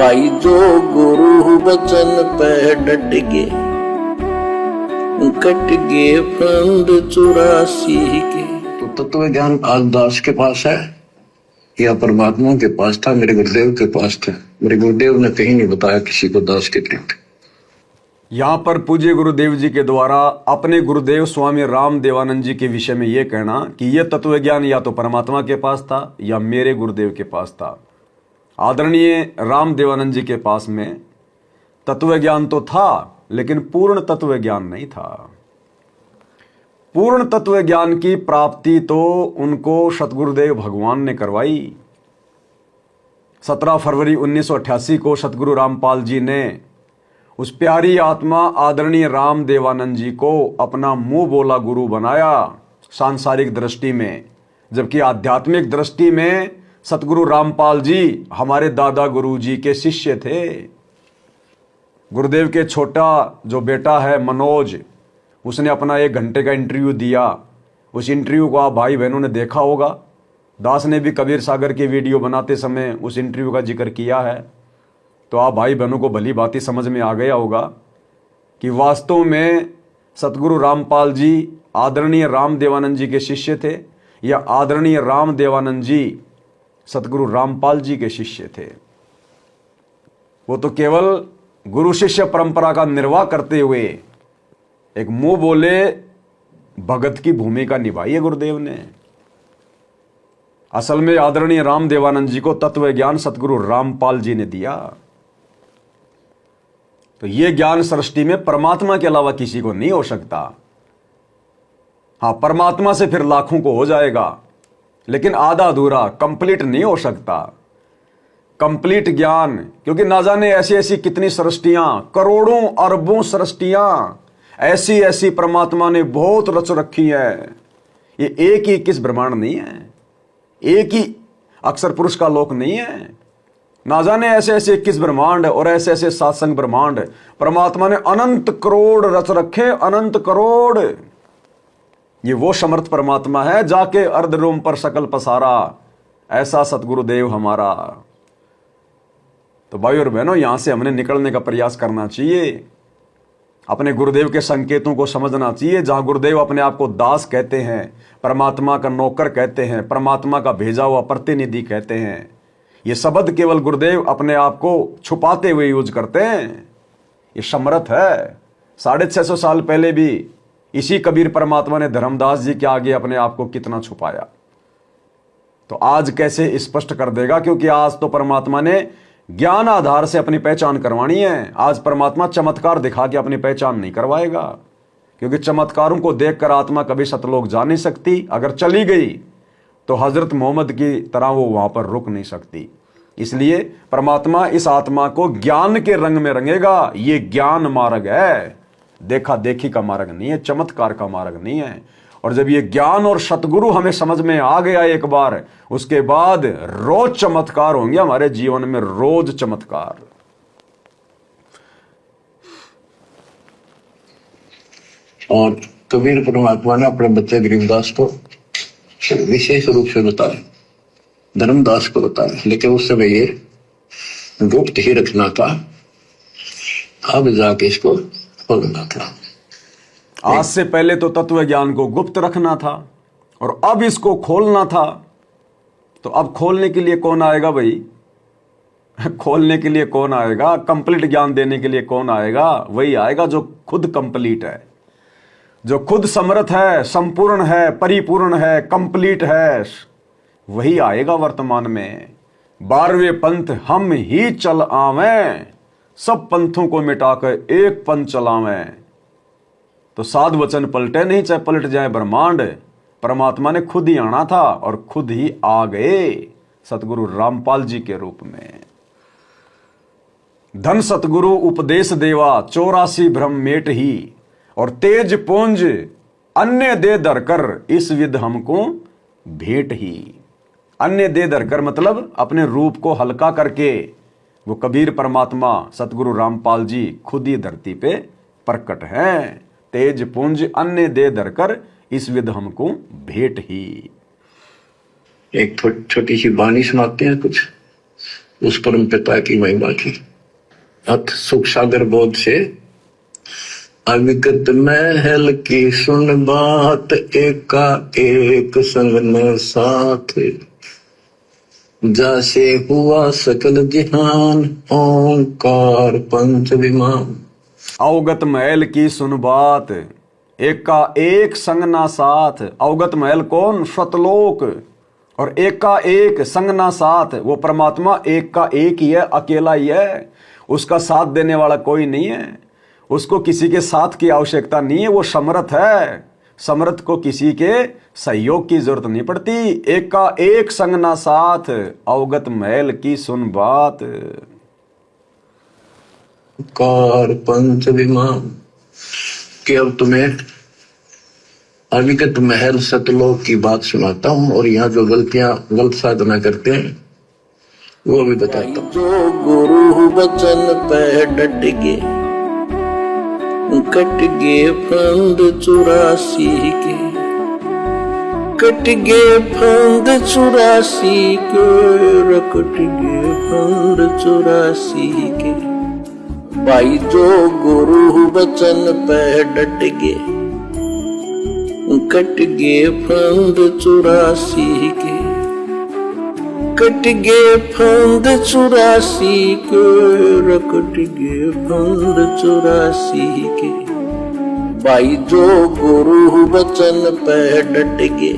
भाई जो गुरु बचन पे डट गए, कट गए फंद 84 के। तो तत्व ज्ञान आज दास के पास है या परमात्मा के पास था? मेरे गुरुदेव के पास था। मेरे गुरुदेव ने कहीं नहीं बताया किसी को दास के कृत। यहाँ पर पूज्य गुरुदेव जी के द्वारा अपने गुरुदेव स्वामी राम देवानंद जी के विषय में यह कहना कि यह तत्व ज्ञान या तो परमात्मा के पास था या मेरे गुरुदेव के पास था। आदरणीय राम देवानंद जी के पास में तत्व ज्ञान तो था, लेकिन पूर्ण तत्व ज्ञान नहीं था। पूर्ण तत्व ज्ञान की प्राप्ति तो उनको सतगुरुदेव भगवान ने करवाई। 17 फरवरी 1988 को सतगुरु रामपाल जी ने उस प्यारी आत्मा आदरणीय राम देवानंद जी को अपना मुंह बोला गुरु बनाया सांसारिक दृष्टि में, जबकि आध्यात्मिक दृष्टि में सतगुरु रामपाल जी हमारे दादा गुरु जी के शिष्य थे। गुरुदेव के छोटा जो बेटा है मनोज, उसने अपना 1 घंटे का इंटरव्यू दिया। उस इंटरव्यू को आप भाई बहनों ने देखा होगा। दास ने भी कबीर सागर के वीडियो बनाते समय उस इंटरव्यू का जिक्र किया है, तो आप भाई बहनों को भली भांति समझ में आ गया होगा कि वास्तव में सतगुरु रामपाल जी आदरणीय राम देवानंद जी के शिष्य थे या आदरणीय राम देवानंद जी सतगुरु रामपाल जी के शिष्य थे। वो तो केवल गुरु शिष्य परंपरा का निर्वाह करते हुए एक मुंह बोले भगत की भूमिका निभाई है गुरुदेव ने। असल में आदरणीय राम देवानंद जी को तत्व ज्ञान सतगुरु रामपाल जी ने दिया। तो यह ज्ञान सृष्टि में परमात्मा के अलावा किसी को नहीं हो सकता। हां, परमात्मा से फिर लाखों को हो जाएगा, लेकिन आधा अधूरा कंप्लीट नहीं हो सकता। कंप्लीट ज्ञान, क्योंकि ना जाने ऐसी ऐसी कितनी सृष्टियां, करोड़ों अरबों सृष्टियां ऐसी ऐसी परमात्मा ने बहुत रच रखी है। ये एक ही 21 ब्रह्मांड नहीं है, एक ही अक्षर पुरुष का लोक नहीं है। ना जाने ऐसे ऐसे 21 ब्रह्मांड और ऐसे ऐसे सातसंग ब्रह्मांड परमात्मा ने अनंत करोड़ रच रखे, अनंत करोड़। ये वो समर्थ परमात्मा है जाके अर्ध रोम पर सकल पसारा, ऐसा सतगुरुदेव हमारा। तो भाई और बहनों, यहां से हमने निकलने का प्रयास करना चाहिए। अपने गुरुदेव के संकेतों को समझना चाहिए। जहां गुरुदेव अपने आप को दास कहते हैं, परमात्मा का नौकर कहते हैं, परमात्मा का भेजा हुआ प्रतिनिधि कहते हैं, ये शब्द केवल गुरुदेव अपने आप को छुपाते हुए यूज करते हैं। ये समर्थ है। 650 साल पहले भी इसी कबीर परमात्मा ने धर्मदास जी के आगे अपने आप को कितना छुपाया, तो आज कैसे स्पष्ट कर देगा? क्योंकि आज तो परमात्मा ने ज्ञान आधार से अपनी पहचान करवानी है। आज परमात्मा चमत्कार दिखा के अपनी पहचान नहीं करवाएगा, क्योंकि चमत्कारों को देखकर आत्मा कभी सतलोक जा नहीं सकती। अगर चली गई तो हजरत मोहम्मद की तरह वो वहां पर रुक नहीं सकती। इसलिए परमात्मा इस आत्मा को ज्ञान के रंग में रंगेगा। ये ज्ञान मार्ग है, देखा देखी का मार्ग नहीं है, चमत्कार का मार्ग नहीं है। और जब ये ज्ञान और सतगुरु हमें समझ में आ गया एक बार, उसके बाद रोज चमत्कार होंगे हमारे जीवन में, रोज चमत्कार। और कबीर परमात्मा ने अपने बच्चे गरीबदास को विशेष रूप से बताया, धर्मदास को बताया, लेकिन उस समय ये गुप्त ही रखना था। अब जाके इसको खोलना था। आज से पहले तो तत्व ज्ञान को गुप्त रखना था और अब इसको खोलना था। तो अब खोलने के लिए कौन आएगा भाई? खोलने के लिए कौन आएगा? कंप्लीट ज्ञान देने के लिए कौन आएगा? वही आएगा जो खुद कंप्लीट है, जो खुद समर्थ है, संपूर्ण है, परिपूर्ण है, कंप्लीट है। वही आएगा वर्तमान में। 12वें पंथ हम ही चल आवें, सब पंथों को मिटाकर एक पंथ चलावें। तो साध वचन पलटे नहीं, चाहे पलट जाए ब्रह्मांड। परमात्मा ने खुद ही आना था और खुद ही आ गए सतगुरु रामपाल जी के रूप में। धन सतगुरु उपदेश देवा, 84 भ्रम मेट ही, और तेज पुंज अन्य दे धरकर, इस विध हमको भेंट ही। अन्य दे धरकर मतलब अपने रूप को हल्का करके वो कबीर परमात्मा सतगुरु रामपाल जी खुद ही धरती पे प्रकट हैं। तेज पुंज अन्य दे धरकर, इस विध हमको भेंट ही। एक छोटी सी वाणी सुनाते हैं कुछ। उस परम पिता की महिमा की। अथ सुख सागर बोध से अविगत महल की सुन बात, एका एक संग न साथ, जैसे हुआ सकल जहान, ओंकार पंच विमान। अवगत महल की सुन बात, एका एक संग ना साथ। अवगत महल कौन? सतलोक। और एका एक संग ना साथ, वो परमात्मा एक का एक ही है, अकेला ही है। उसका साथ देने वाला कोई नहीं है, उसको किसी के साथ की आवश्यकता नहीं है। वो समर्थ है, समर्थ को किसी के सहयोग की जरूरत नहीं पड़ती। एक का एक संग ना साथ, अवगत महल की सुन बात। कार पंच विमान कि अब तुम्हें अविगत महल सतलोक की बात सुनाता हूं, और यहाँ जो गलत साधना करते हैं वो भी बताता हूं। जो गुरु बचन पे डट गे, कट गे फंद 84 के, कट गे फंद 84 के, कट गे फंद 84 के। भाई जो गुरु बचन पे डट गे, कट गे फंद 84 के, कट गे फंद 84 के, कट गे फंद 84 के। भाई जो गुरु बचन पे डट गे,